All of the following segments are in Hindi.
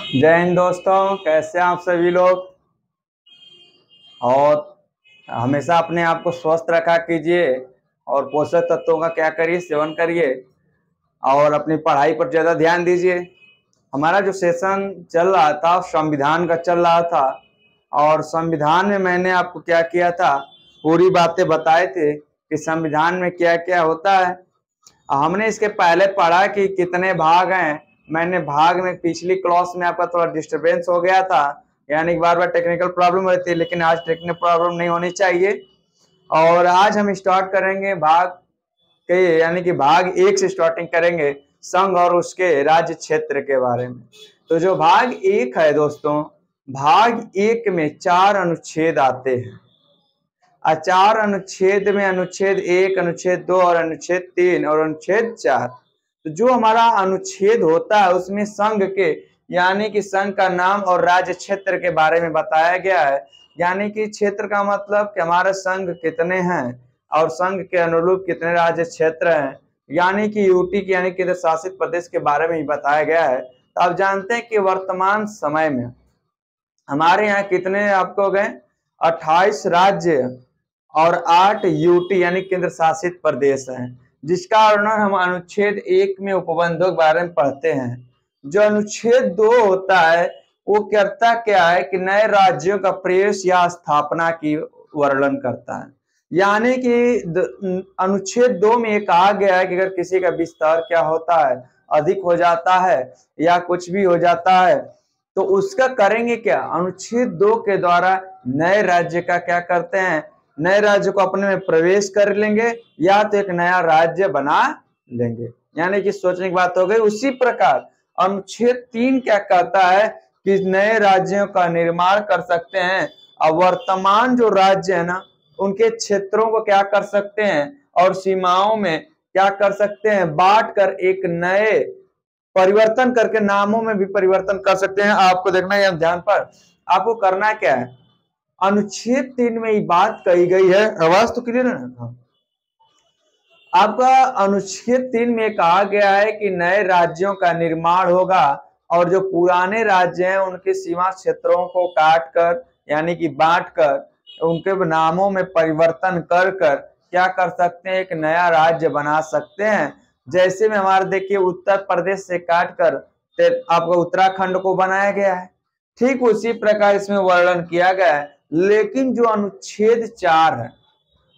जय हिंद दोस्तों, कैसे हैं आप सभी लोग। और हमेशा अपने आप को स्वस्थ रखा कीजिए और पोषक तत्वों का क्या करिए, सेवन करिए और अपनी पढ़ाई पर ज़्यादा ध्यान दीजिए। हमारा जो सेशन चल रहा था संविधान का चल रहा था और संविधान में मैंने आपको क्या किया था, पूरी बातें बताए थे कि संविधान में क्या क्या होता है। हमने इसके पहले पढ़ा कि कितने भाग हैं। मैंने भाग में पिछली क्लास में आपका थोड़ा डिस्टरबेंस हो गया था, यानी कि बार बार टेक्निकल प्रॉब्लम रहती है, लेकिन आज टेक्निकल प्रॉब्लम नहीं होनी चाहिए। और आज हम स्टार्ट करेंगे भाग के, यानी कि भाग 1 से स्टार्टिंग करेंगे, संघ और उसके राज्य क्षेत्र के बारे में। तो जो भाग 1 है दोस्तों, भाग 1 में 4 अनुच्छेद आते हैं। 4 अनुच्छेद में अनुच्छेद 1, अनुच्छेद 2 और अनुच्छेद 3 और अनुच्छेद 4। तो जो हमारा अनुच्छेद होता है उसमें संघ के, यानी कि संघ का नाम और राज्य क्षेत्र के बारे में बताया गया है। यानी कि क्षेत्र का मतलब कि हमारे संघ कितने हैं और संघ के अनुरूप कितने राज्य क्षेत्र हैं, यानी कि यूटी की यानी केंद्र शासित प्रदेश के बारे में ही बताया गया है। तो आप जानते हैं कि वर्तमान समय में हमारे यहाँ कितने आपको हो गए, 28 राज्य और 8 यूटी यानी केंद्र शासित प्रदेश हैं, जिसका वर्णन हम अनुच्छेद 1 में उपबंधों के बारे में पढ़ते हैं। जो अनुच्छेद 2 होता है वो करता क्या है कि नए राज्यों का प्रवेश या स्थापना की वर्णन करता है। यानी कि अनुच्छेद 2 में ये कहा गया है कि अगर किसी का विस्तार क्या होता है, अधिक हो जाता है या कुछ भी हो जाता है, तो उसका करेंगे क्या, अनुच्छेद 2 के द्वारा नए राज्य का क्या करते हैं, नए राज्य को अपने में प्रवेश कर लेंगे या तो एक नया राज्य बना लेंगे। यानी कि सोचने की बात हो गई। उसी प्रकार अनुच्छेद 3 क्या कहता है कि नए राज्यों का निर्माण कर सकते हैं और वर्तमान जो राज्य है ना उनके क्षेत्रों को क्या कर सकते हैं और सीमाओं में क्या कर सकते हैं, बांट कर एक नए परिवर्तन करके नामों में भी परिवर्तन कर सकते हैं। आपको देखना है ध्यान पर, आपको करना क्या है, अनुच्छेद 3 में ये बात कही गई है। आवाज तो क्लियर है ना। आपका अनुच्छेद 3 में कहा गया है कि नए राज्यों का निर्माण होगा और जो पुराने राज्य हैं उनके सीमा क्षेत्रों को काट कर यानी कि बांट कर उनके नामों में परिवर्तन कर कर क्या कर सकते हैं, एक नया राज्य बना सकते हैं। जैसे में हमारे देखिए उत्तर प्रदेश से काट कर आपको उत्तराखंड को बनाया गया है, ठीक उसी प्रकार इसमें वर्णन किया गया है। लेकिन जो अनुच्छेद 4 है,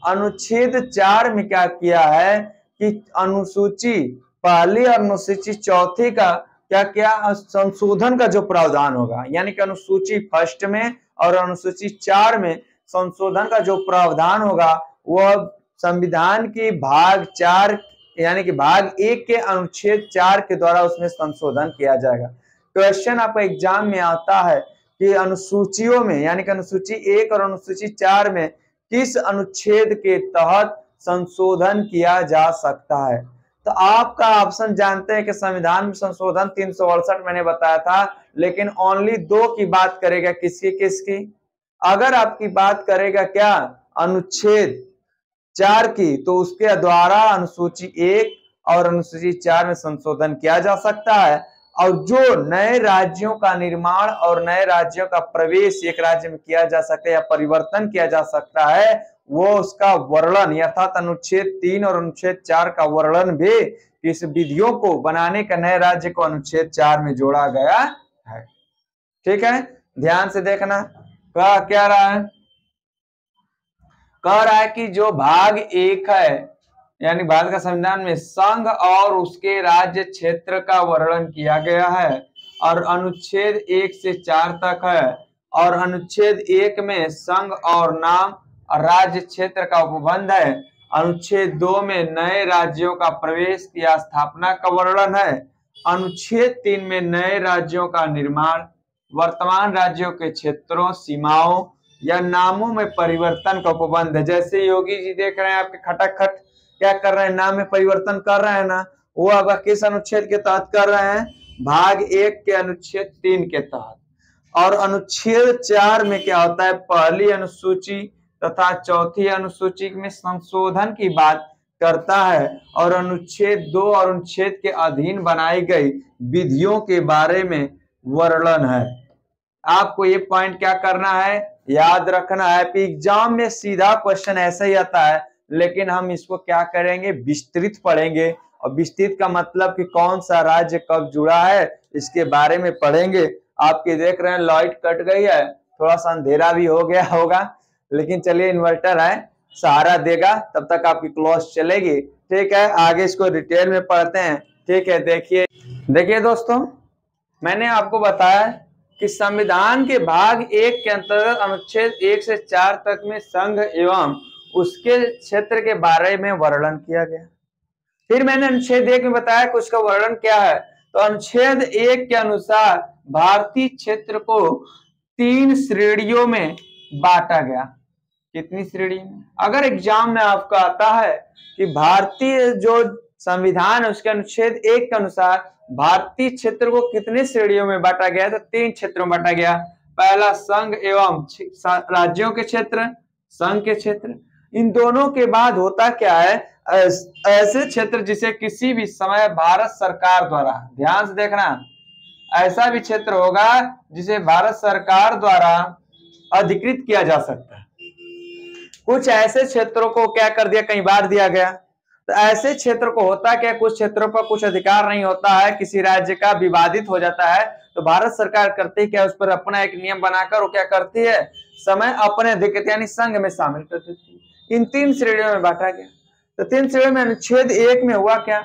अनुच्छेद 4 में क्या किया है कि अनुसूची पहली और अनुसूची चौथी का क्या क्या संशोधन का जो प्रावधान होगा, यानी कि अनुसूची फर्स्ट में और अनुसूची 4 में संशोधन का जो प्रावधान होगा वह संविधान की भाग 4 यानी कि भाग 1 के अनुच्छेद 4 के द्वारा उसमें संशोधन किया जाएगा। क्वेश्चन आपका एग्जाम में आता है कि अनुसूचियों में यानी कि अनुसूची 1 और अनुसूची 4 में किस अनुच्छेद के तहत संशोधन किया जा सकता है। तो आपका ऑप्शन जानते हैं कि संविधान में संशोधन 368 मैंने बताया था, लेकिन ओनली 2 की बात करेगा, किसकी किसकी, अगर आपकी बात करेगा क्या अनुच्छेद 4 की, तो उसके द्वारा अनुसूची 1 और अनुसूची 4 में संशोधन किया जा सकता है। और जो नए राज्यों का निर्माण और नए राज्यों का प्रवेश एक राज्य में किया जा सकता है या परिवर्तन किया जा सकता है, वो उसका वर्णन अर्थात अनुच्छेद 3 और अनुच्छेद 4 का वर्णन भी इस विधियों को बनाने का नए राज्य को अनुच्छेद 4 में जोड़ा गया है। ठीक है, ध्यान से देखना। क्या रहा है, कह रहा है कि जो भाग 1 है यानी भारत का संविधान में संघ और उसके राज्य क्षेत्र का वर्णन किया गया है और अनुच्छेद 1 से 4 तक है। और अनुच्छेद 1 में संघ और नाम और राज्य क्षेत्र का उपबंध है। अनुच्छेद 2 में नए राज्यों का प्रवेश या स्थापना का वर्णन है। अनुच्छेद 3 में नए राज्यों का निर्माण, वर्तमान राज्यों के क्षेत्रों, सीमाओं या नामों में परिवर्तन का उपबंध है। जैसे योगी जी देख रहे हैं आपके खटाखट क्या कर रहे हैं, नाम में परिवर्तन कर रहे हैं ना, वो अब किस अनुच्छेद के तहत कर रहे हैं, भाग 1 के अनुच्छेद 3 के तहत। और अनुच्छेद 4 में क्या होता है, पहली अनुसूची तथा चौथी अनुसूची में संशोधन की बात करता है और अनुच्छेद 2 और अनुच्छेद के अधीन बनाई गई विधियों के बारे में वर्णन है। आपको ये पॉइंट क्या करना है, याद रखना है। एग्जाम में सीधा क्वेश्चन ऐसा ही आता है, लेकिन हम इसको क्या करेंगे, विस्तृत पढ़ेंगे। और विस्तृत का मतलब कि कौन सा राज्य कब जुड़ा है इसके बारे में पढ़ेंगे। आपके देख रहे हैं लाइट कट गई है, थोड़ा सा अंधेरा भी हो गया होगा, लेकिन चलिए इन्वर्टर है, सहारा देगा, तब तक आपकी क्लास चलेगी। ठीक है, आगे इसको डिटेल में पढ़ते हैं। ठीक है, देखिए दोस्तों, मैंने आपको बताया कि संविधान के भाग 1 के अंतर्गत अनुच्छेद 1 से 4 तक में संघ एवं उसके क्षेत्र के बारे में वर्णन किया गया। फिर मैंने अनुच्छेद 1 में बताया कि उसका वर्णन क्या है। तो अनुच्छेद 1 के अनुसार भारतीय क्षेत्र को 3 श्रेणियों में बांटा गया। कितनी श्रेणी में? अगर एग्जाम में आपका आता है कि भारतीय जो संविधान है उसके अनुच्छेद 1 के अनुसार भारतीय क्षेत्र को कितने श्रेणियों में बांटा गया, तो 3 क्षेत्रों में बांटा गया। पहला संघ एवं राज्यों के क्षेत्र, संघ के क्षेत्र। इन दोनों के बाद होता क्या है, ऐसे क्षेत्र जिसे किसी भी समय भारत सरकार द्वारा, ध्यान से देखना, ऐसा भी क्षेत्र होगा जिसे भारत सरकार द्वारा अधिकृत किया जा सकता है। कुछ ऐसे क्षेत्रों को क्या कर दिया, कहीं बांट दिया गया। तो ऐसे क्षेत्र को होता क्या, कुछ क्षेत्रों पर कुछ अधिकार नहीं होता है, किसी राज्य का विवादित हो जाता है, तो भारत सरकार करती क्या, उस पर अपना एक नियम बनाकर वो क्या करती है, समय अपने अधिकृत यानी संघ में शामिल कर देती है। इन 3 श्रेणियों में बांटा गया। तो 3 श्रेणियों में अनुच्छेद 1 में हुआ क्या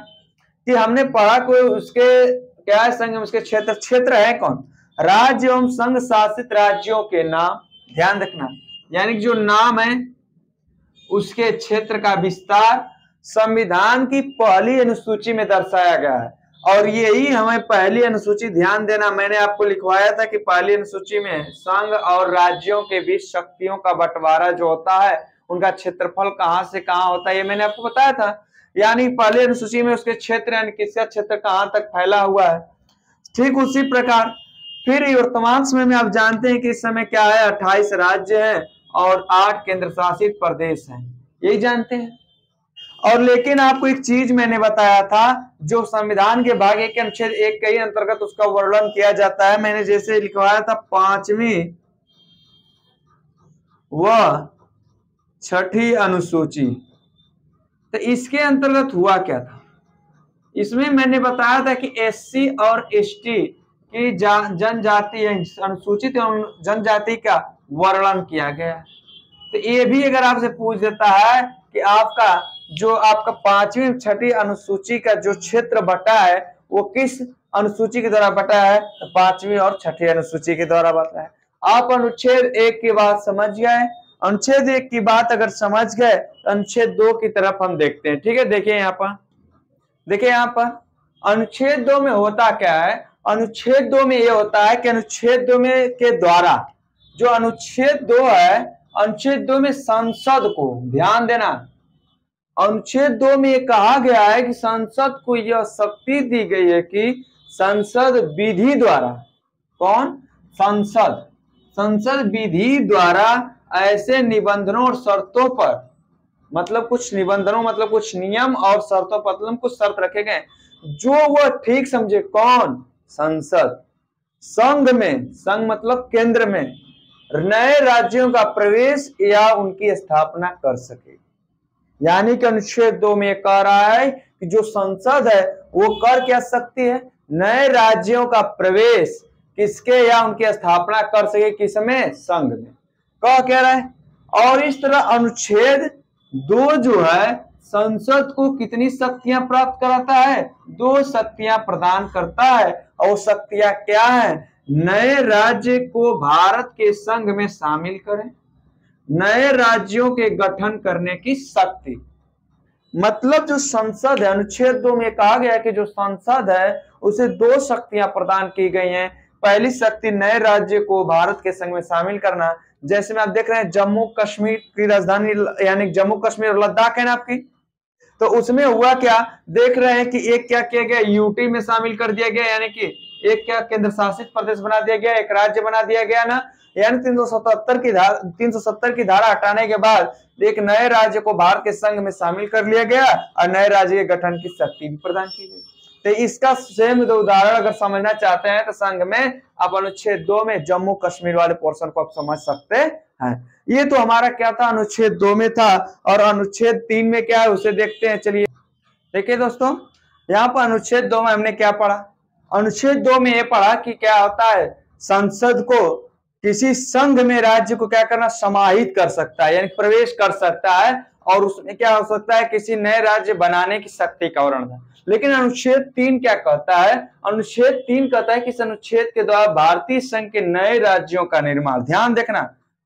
कि हमने पढ़ा कोई उसके क्या है, संघ में उसके क्षेत्र है कौन, राज्य एवं संघ शासित राज्यों के नाम, ध्यान रखना, यानी जो नाम है उसके क्षेत्र का विस्तार संविधान की पहली अनुसूची में दर्शाया गया है। और यही हमें पहली अनुसूची, ध्यान देना, मैंने आपको लिखवाया था कि पहली अनुसूची में संघ और राज्यों के बीच शक्तियों का बंटवारा जो होता है, उनका क्षेत्रफल कहां से कहां होता है, ये मैंने आपको बताया था। यानी पहली अनुसूची में उसके क्षेत्र यानी किसका क्षेत्र कहां तक फैला हुआ है। ठीक उसी प्रकार फिर वर्तमान समय में आप जानते हैं कि इस समय क्या है, 28 राज्य हैं और 8 केंद्र शासित प्रदेश हैं, यही जानते हैं। और लेकिन आपको एक चीज मैंने बताया था, जो संविधान के भाग 1 के अनुच्छेद 1 के अंतर्गत उसका वर्णन किया जाता है, मैंने जैसे लिखवाया था 5वीं व 6ठी अनुसूची। तो इसके अंतर्गत हुआ क्या था, इसमें मैंने बताया था कि SC और ST की जनजाति अनुसूचित जनजाति का वर्णन किया गया। तो ये भी अगर आपसे पूछ देता है कि आपका जो आपका 5वीं 6ठी अनुसूची का जो क्षेत्र बटा है वो किस अनुसूची के द्वारा बटा है, तो 5वीं और 6ठी अनुसूची के द्वारा बटा है। आप अनुच्छेद 1 की बात समझ गए। अनुच्छेद 1 की बात अगर समझ गए तो अनुच्छेद 2 की तरफ हम देखते हैं। ठीक है, देखिए यहाँ पर, देखिए यहाँ पर अनुच्छेद 2 में होता क्या है, अनुच्छेद 2 में ये होता है कि अनुच्छेद 2 में के द्वारा जो अनुच्छेद 2 है, अनुच्छेद 2 में संसद को, ध्यान देना, अनुच्छेद 2 में ये कहा गया है कि संसद को यह शक्ति दी गई है कि संसद विधि द्वारा, कौन, संसद विधि द्वारा ऐसे निबंधनों और शर्तों पर, मतलब कुछ निबंधनों मतलब कुछ नियम और शर्तों पर, मतलब कुछ शर्त रखे गए जो वह ठीक समझे, कौन, संसद, संघ में, संघ मतलब केंद्र में नए राज्यों का प्रवेश या उनकी स्थापना कर सके। यानी कि अनुच्छेद 2 में कह रहा है कि जो संसद है वो कर क्या सकती है, नए राज्यों का प्रवेश किसके या उनकी स्थापना कर सके, किसमें, संघ में, कह रहा है। और इस तरह अनुच्छेद 2 जो है संसद को कितनी शक्तियां प्राप्त कराता है, 2 शक्तियां प्रदान करता है। और शक्तियां क्या है, नए राज्य को भारत के संघ में शामिल करें, नए राज्यों के गठन करने की शक्ति। मतलब जो संसद है, अनुच्छेद 2 में कहा गया है कि जो संसद है उसे 2 शक्तियां प्रदान की गई हैं। पहली शक्ति नए राज्य को भारत के संघ में शामिल करना, जैसे में आप देख रहे हैं जम्मू कश्मीर की राजधानी यानी जम्मू कश्मीर और लद्दाख है ना आपकी, तो उसमें हुआ क्या, देख रहे हैं कि एक क्या किया गया, यूटी में शामिल कर दिया गया, यानी कि एक क्या केंद्र शासित प्रदेश बना दिया गया, एक राज्य बना दिया गया ना। यानी 370 की धारा हटाने के बाद एक नए राज्य को भारत के संघ में शामिल कर लिया गया और नए राज्य के गठन की शक्ति भी प्रदान की गई। तो इसका सेम उदाहरण अगर समझना चाहते हैं तो संघ में आप अनुच्छेद 2 में जम्मू कश्मीर वाले पोर्शन को आप समझ सकते हैं। ये तो हमारा क्या था, अनुच्छेद 2 में था। और अनुच्छेद 3 में क्या है उसे देखते हैं। चलिए देखिए दोस्तों, यहाँ पर अनुच्छेद 2 में हमने क्या पढ़ा। अनुच्छेद 2 में ये पढ़ा कि क्या होता है, संसद को किसी संघ में राज्य को क्या करना, समाहित कर सकता है, यानी प्रवेश कर सकता है, और उसमें क्या हो सकता है, किसी नए राज्य बनाने की शक्ति का वर्णन है। लेकिन अनुच्छेद 3 क्या कहता है, अनुच्छेद 3 कहता है कि इस अनुच्छेद के द्वारा भारतीय संघ के नए राज्यों का निर्माण, ध्यान देखना,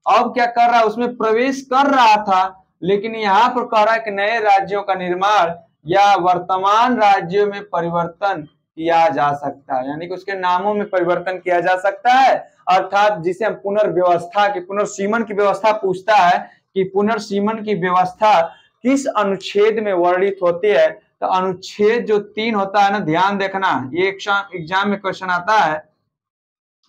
अब क्या कर रहा है, उसमें प्रवेश कर रहा था, लेकिन यहाँ पर कह रहा है कि नए राज्यों का निर्माण या वर्तमान राज्यों में परिवर्तन किया जा सकता है, यानी कि उसके नामों में परिवर्तन किया जा सकता है। अर्थात जिसे हम पुनर्व्यवस्था की, पुनर्सीमन की व्यवस्था पूछता है कि पुनर्सीमन की व्यवस्था किस अनुच्छेद में वर्णित होती है, तो अनुच्छेद जो 3 होता है ना, ध्यान देखना, ये एग्जाम में क्वेश्चन आता है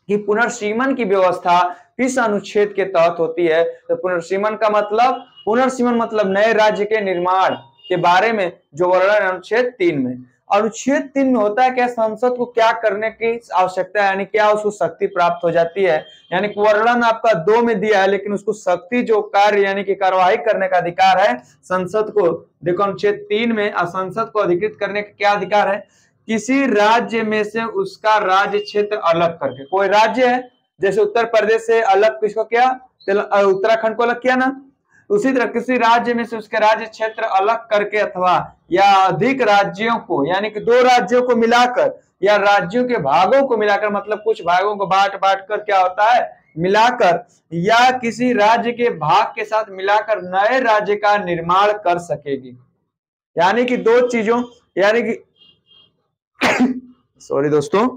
कि पुनर्सीमन की व्यवस्था किस अनुच्छेद के तहत होती है। तो पुनर्सीमन का मतलब, पुनर्सीमन मतलब नए राज्य के निर्माण के बारे में जो वर्णन अनुच्छेद 3 में। अनुच्छेद 3 में होता है क्या, संसद को क्या करने की आवश्यकता है, यानी क्या उसको शक्ति प्राप्त हो जाती है, यानी वर्णन आपका 2 में दिया है, लेकिन उसको शक्ति जो कार्य यानी कि कार्यवाही करने का अधिकार है संसद को। देखो अनुच्छेद 3 में संसद को अधिकृत करने का क्या अधिकार है, किसी राज्य में से उसका राज्य क्षेत्र अलग करके, कोई राज्य है जैसे उत्तर प्रदेश से अलग किसको किया, उत्तराखंड को अलग किया ना, उसी तरह किसी राज्य में से उसके राज्य क्षेत्र अलग करके अथवा या अधिक राज्यों को, यानी कि 2 राज्यों को मिलाकर या राज्यों के भागों को मिलाकर, मतलब कुछ भागों को बांट कर क्या होता है, मिलाकर, या किसी राज्य के भाग के साथ मिलाकर नए राज्य का निर्माण कर सकेगी। यानी कि 2 चीजों, यानी कि सॉरी दोस्तों,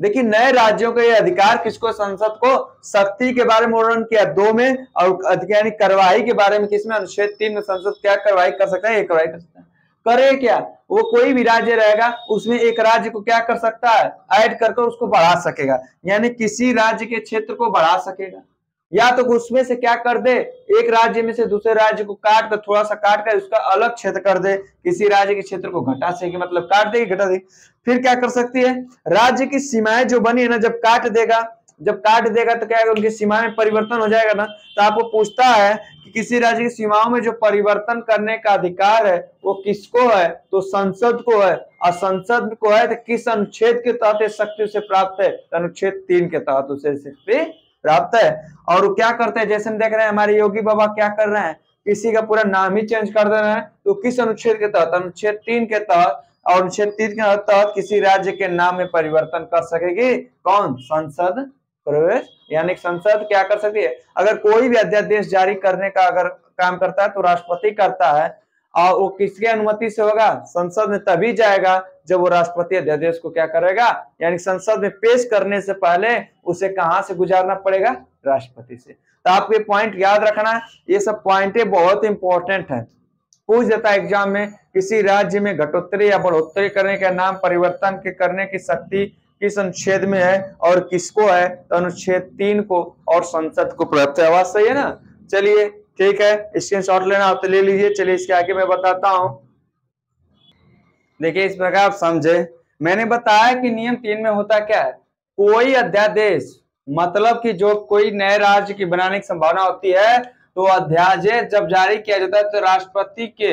देखिए नए राज्यों का ये अधिकार किसको, संसद को शक्ति के बारे में वर्णन किया 2 में, और यानी कार्यवाही के बारे में किसमें, अनुच्छेद 3 में संसद क्या कार्यवाही कर सकता है, एक कार्यवाही कर सकता है। करे क्या, वो कोई भी राज्य रहेगा उसमें एक राज्य को क्या कर सकता है, ऐड करके उसको बढ़ा सकेगा, यानी किसी राज्य के क्षेत्र को बढ़ा सकेगा, या तो उसमें से क्या कर दे, एक राज्य में से दूसरे राज्य को काट कर, थोड़ा सा काट कर उसका अलग क्षेत्र कर दे, किसी राज्य के क्षेत्र को घटा सकेगी, मतलब काट देगी घटा देगी। फिर क्या कर सकती है, राज्य की सीमाएं जो बनी है ना, जब काट देगा तो क्या है, उनकी सीमा में परिवर्तन हो जाएगा ना, तो आपको पूछता है कि किसी राज्य की सीमाओं में जो परिवर्तन करने का अधिकार है वो किसको है, तो संसद को है, और संसद को है तो किस अनुच्छेद के तहत शक्ति उसे प्राप्त है, अनुच्छेद 3 के तहत उसे शक्ति प्राप्त है। और वो क्या करते हैं, जैसे हम देख रहे हैं हमारे योगी बाबा क्या कर रहे हैं, किसी का पूरा नाम ही चेंज कर दे रहे हैं, तो किस अनुच्छेद के तहत, अनुच्छेद 3 के तहत, और अनुच्छेद 3 के तहत किसी राज्य के नाम में परिवर्तन कर सकेगी कौन, संसद प्रवेश, यानी संसद क्या कर सकती है, अगर कोई भी अध्यादेश जारी करने का अगर काम करता है तो राष्ट्रपति करता है, और वो किसके अनुमति से होगा, संसद में तभी जाएगा जब वो राष्ट्रपति अध्यादेश को क्या करेगा, यानी संसद में पेश करने से पहले उसे कहां से गुजारना पड़ेगा, राष्ट्रपति से। तो आपको ये पॉइंट याद रखना है, ये सब पॉइंटें बहुत इंपॉर्टेंट है, पूछ देता है एग्जाम में, किसी राज्य में घटोत्तरी या बढ़ोत्तरी करने का नाम परिवर्तन के करने की शक्ति किस अनुच्छेद में है और किसको है, तो अनुच्छेद 3 को और संसद को प्राप्त है। आवाज सही है ना, चलिए ठीक है, स्क्रीनशॉट लेना आप तो ले लीजिए। चलिए इसके आगे मैं बताता हूं, देखिए इस प्रकार आप समझे, मैंने बताया कि नियम 3 में होता क्या है, कोई अध्यादेश, मतलब कि जो कोई नए राज्य की बनाने की संभावना होती है, तो अध्यादेश जब जारी किया जाता है तो राष्ट्रपति के,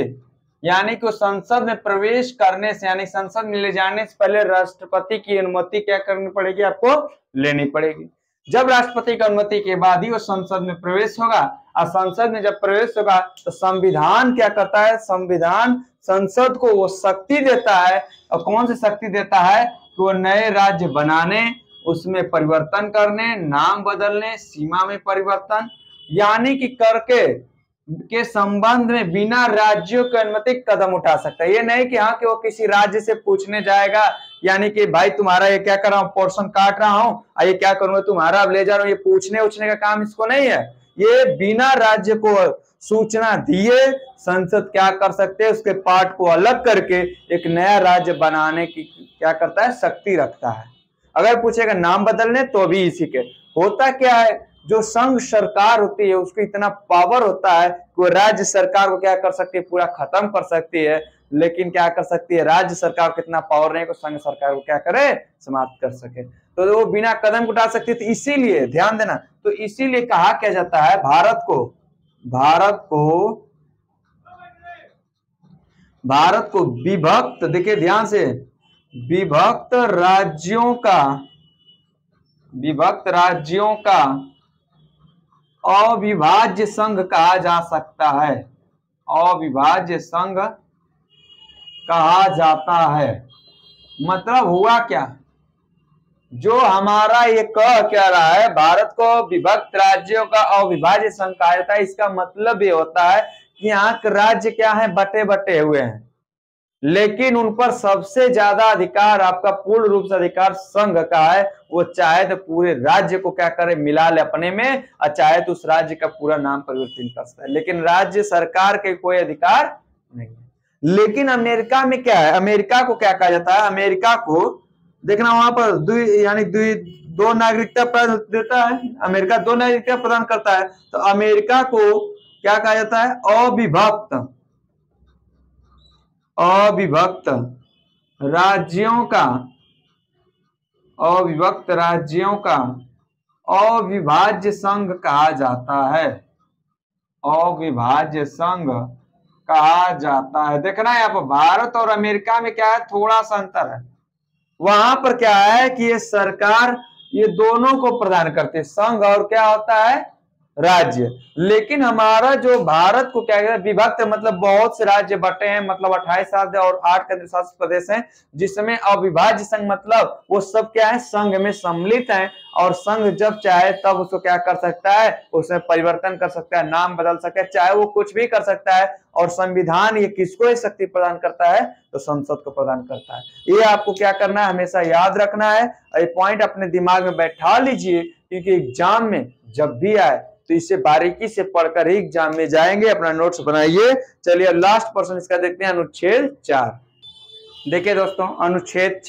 यानी कि संसद में प्रवेश करने से, यानी संसद में ले जाने से पहले राष्ट्रपति की अनुमति क्या करनी पड़ेगी, आपको लेनी पड़ेगी। जब राष्ट्रपति की अनुमति के बाद ही वो संसद में प्रवेश होगा, और संसद में जब प्रवेश होगा तो संविधान क्या करता है, संविधान संसद को वो शक्ति देता है, और कौन सी शक्ति देता है, कि वो नए राज्य बनाने, उसमें परिवर्तन करने, नाम बदलने, सीमा में परिवर्तन, यानी कि करके के संबंध में बिना राज्यों की अनुमति कदम उठा सकता है। ये नहीं कि हाँ कि वो किसी राज्य से पूछने जाएगा, यानी कि भाई तुम्हारा ये क्या कर रहा हूँ, पोर्शन काट रहा हूँ, ये क्या करूंगा, तुम्हारा अब ले जा रहा हूँ, ये पूछने का काम इसको नहीं है। ये बिना राज्य को सूचना दिए संसद क्या कर सकते हैं, उसके पार्ट को अलग करके एक नया राज्य बनाने की क्या करता है, शक्ति रखता है। अगर पूछेगा नाम बदलने तो भी इसी के, होता क्या है, जो संघ सरकार होती है उसको इतना पावर होता है कि वो राज्य सरकार को क्या कर सकती है, पूरा खत्म कर सकती है। लेकिन क्या कर सकती है, राज्य सरकार को कितना पावर नहीं कि संघ सरकार को क्या करे, समाप्त कर सके। तो वो बिना कदम उठा सकती थी, इसीलिए ध्यान देना, तो इसीलिए कहा क्या जाता है भारत को विभक्त, देखिए ध्यान से, विभक्त राज्यों का अविभाज्य संघ कहा जा सकता है, अविभाज्य संघ कहा जाता है। मतलब हुआ क्या, जो हमारा ये कह क्या रहा है, भारत को विभक्त राज्यों का अविभाज्य संघ कहा जाता है, इसका मतलब ये होता है कि यहाँ के राज्य क्या है, बटे बटे हुए हैं, लेकिन उन पर सबसे ज्यादा अधिकार, आपका पूर्ण रूप से अधिकार संघ का है। वो चाहे तो पूरे राज्य को क्या करे, मिला ले अपने में, और चाहे तो उस राज्य का पूरा नाम परिवर्तन कर सकता है, लेकिन राज्य सरकार के कोई अधिकार नहीं है। लेकिन अमेरिका में क्या है, अमेरिका को क्या कहा जाता है, अमेरिका को देखना, वहां पर दो नागरिकता देता है, अमेरिका दो नागरिकता प्रदान करता है, तो अमेरिका को क्या कहा जाता है, अविभक्त राज्यों का अविभाज्य संघ कहा जाता है, अविभाज्य संघ कहा जाता है। देखना है यहाँ पर भारत और अमेरिका में क्या है, थोड़ा सा अंतर है। वहां पर क्या है कि ये सरकार ये दोनों को प्रदान करती है, संघ और क्या होता है, राज्य। लेकिन हमारा जो भारत को क्या कहते हैं, विभक्त, मतलब बहुत से राज्य बटे हैं, मतलब 28 राज्य और 8 केंद्र शासित प्रदेश हैं, जिसमें अविभाज्य संघ मतलब वो सब क्या है, संघ में सम्मिलित हैं, और संघ जब चाहे तब उसको क्या कर सकता है, उसमें परिवर्तन कर सकता है, नाम बदल सकता है, चाहे वो कुछ भी कर सकता है। और संविधान ये किसको ये शक्ति प्रदान करता है, तो संसद को प्रदान करता है। ये आपको क्या करना है, हमेशा याद रखना है, ये पॉइंट अपने दिमाग में बैठा लीजिए, क्योंकि एग्जाम में जब भी आए तो इसे बारीकी से पढ़कर ही एग्जाम में जाएंगे। अपना नोट्स बनाइए। चलिए लास्ट पर्सन इसका देखते हैं, अनुच्छेद 4। देखिए दोस्तों, अनुच्छेद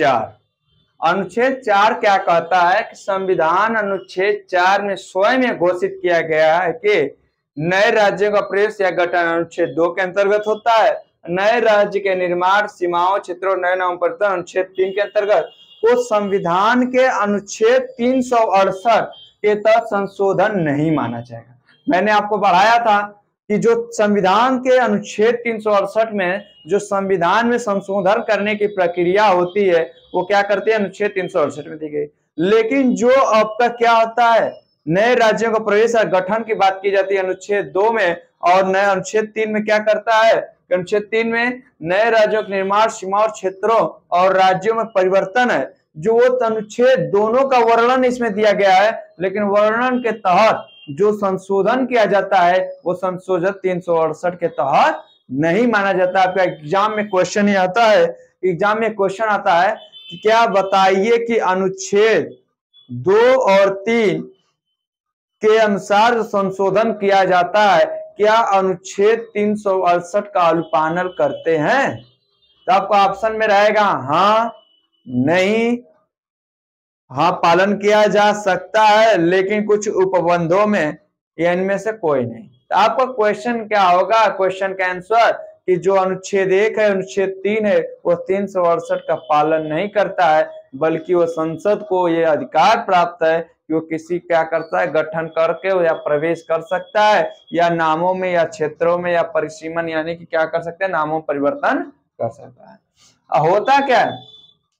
4 क्या कहता है कि संविधान अनुच्छेद 4 में स्वयं में घोषित किया गया है कि नए राज्यों का प्रवेश या गठन अनुच्छेद 2 के अंतर्गत होता है। नए राज्य के निर्माण, सीमाओं, क्षेत्रों, नए नाम परिवर्तन अनुच्छेद 3 के अंतर्गत। वो संविधान के अनुच्छेद 368 के तहत संशोधन नहीं माना जाएगा। मैंने आपको बढ़ाया था कि जो संविधान के अनुच्छेद 368 में जो संविधान में संशोधन करने की प्रक्रिया होती है, वो क्या करती है, अनुच्छेद 368 में दी गई। लेकिन जो अब तक क्या होता है, नए राज्यों का प्रवेश और गठन की बात की जाती है अनुच्छेद 2 में, और नए अनुच्छेद 3 में क्या करता है, अनुच्छेद 3 में नए राज्यों के निर्माण, सीमाओं, क्षेत्रों और राज्यों में परिवर्तन है। जो वो अनुच्छेद दोनों का वर्णन इसमें दिया गया है, लेकिन वर्णन के तहत जो संशोधन किया जाता है वो संशोधन 368 के तहत नहीं माना जाता। आपका एग्जाम में क्वेश्चन ही आता है, एग्जाम में क्वेश्चन आता है कि क्या बताइए कि अनुच्छेद 2 और 3 के अनुसार संशोधन किया जाता है, क्या अनुच्छेद 368 का अनुपालन करते हैं। तो आपका ऑप्शन में रहेगा हाँ, नहीं, हाँ पालन किया जा सकता है, लेकिन कुछ उपबंधों में, या इनमें से कोई नहीं। तो आपका क्वेश्चन क्या होगा, क्वेश्चन का आंसर कि जो अनुच्छेद 1 है, अनुच्छेद 3 है, वो 368 का पालन नहीं करता है, बल्कि वो संसद को ये अधिकार प्राप्त है कि वो किसी क्या करता है, गठन करके या प्रवेश कर सकता है, या नामों में या क्षेत्रों में या परिसीमन यानी कि क्या कर सकते हैं, नामों परिवर्तन कर सकता है। होता क्या है,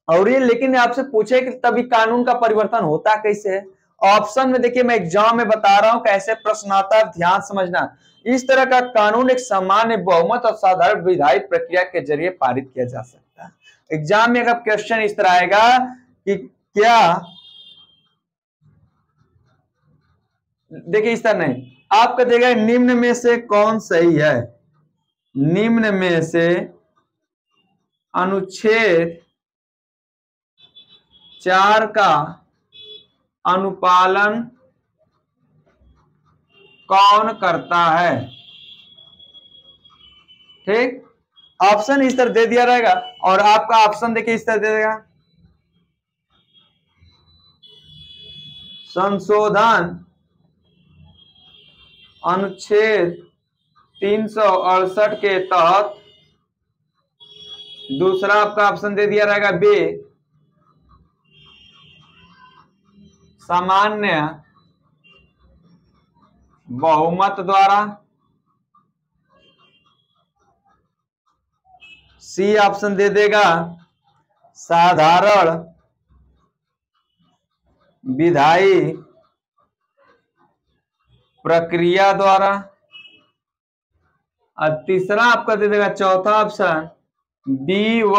और ये लेकिन आपसे पूछे कि तभी कानून का परिवर्तन होता कैसे है। ऑप्शन में देखिए, मैं एग्जाम में बता रहा हूं कैसे प्रश्न आता है, ध्यान समझना। इस तरह का कानून एक सामान्य बहुमत और साधारण विधायी प्रक्रिया के जरिए पारित किया जा सकता है। एग्जाम में अगर क्वेश्चन इस तरह आएगा कि क्या, देखिए इस तरह नहीं, आपका देगा निम्न में से कौन सही है, निम्न में से अनुच्छेद 4 का अनुपालन कौन करता है। ठीक, ऑप्शन इस तरह दे दिया रहेगा, और आपका ऑप्शन देखिए इस तरह दे देगा, संशोधन अनुच्छेद 368 के तहत दूसरा आपका ऑप्शन दे दिया रहेगा बी, सामान्य बहुमत द्वारा। सी ऑप्शन दे देगा साधारण विधायी प्रक्रिया द्वारा। और तीसरा आपका दे देगा चौथा ऑप्शन बी व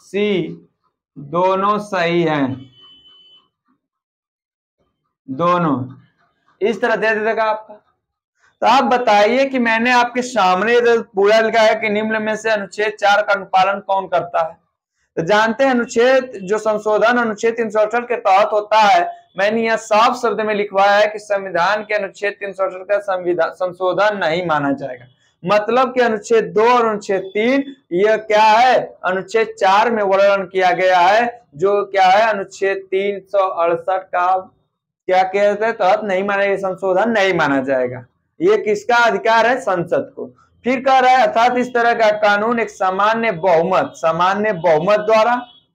सी दोनों सही हैं, दोनों इस तरह दे देगा आपका। तो आप बताइए कि मैंने आपके सामने पूरा लिखा है कि निम्न में से अनुच्छेद 4 का अनुपालन कौन करता है। तो जानते हैं अनुच्छेद जो संशोधन अनुच्छेद 368 के तहत होता है, मैंने यह साफ शब्द में लिखवाया है कि संविधान के अनुच्छेद 368 का संविधान संशोधन नहीं माना जाएगा। मतलब कि अनुच्छेद 2 और अनुच्छेद 3 यह क्या है, अनुच्छेद 4 में वर्णन किया गया है, जो क्या है अनुच्छेद 368 का क्या कहते हैं तहत नहीं माना, ये संशोधन नहीं माना जाएगा। ये किसका अधिकार है, संसद को। फिर कह रहा है अर्थात इस तरह का कानून एक सामान्य बहुमत द्वारा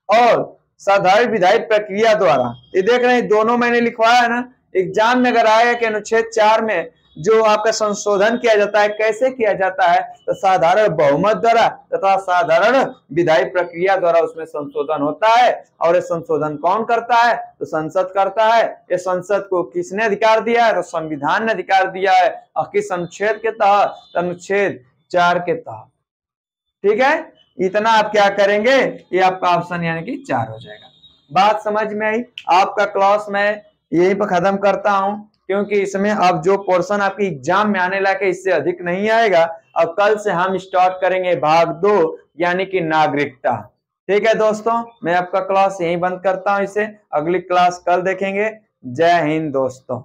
और साधारण विधायी प्रक्रिया द्वारा, ये देख रहे हैं दोनों मैंने लिखवाया है ना। एग्जाम में अगर आएगा कि अनुच्छेद 4 में जो आपका संशोधन किया जाता है कैसे किया जाता है, तो साधारण बहुमत द्वारा तथा साधारण विधायी प्रक्रिया द्वारा उसमें संशोधन होता है। और ये संशोधन कौन करता है, तो संसद करता है। ये संसद को किसने अधिकार दिया है, तो संविधान ने अधिकार दिया है। और किस अनुच्छेद के तहत, अनुच्छेद 4 के तहत। ठीक है, इतना आप क्या करेंगे, ये आपका ऑप्शन यानी कि 4 हो जाएगा। बात समझ में आई। आपका क्लास मैं यहीं पर खत्म करता हूं, क्योंकि इसमें अब जो पोर्शन आपकी एग्जाम में आने लगा इससे अधिक नहीं आएगा। अब कल से हम स्टार्ट करेंगे भाग 2 यानी कि नागरिकता। ठीक है दोस्तों, मैं आपका क्लास यहीं बंद करता हूं, इसे अगली क्लास कल देखेंगे। जय हिंद दोस्तों।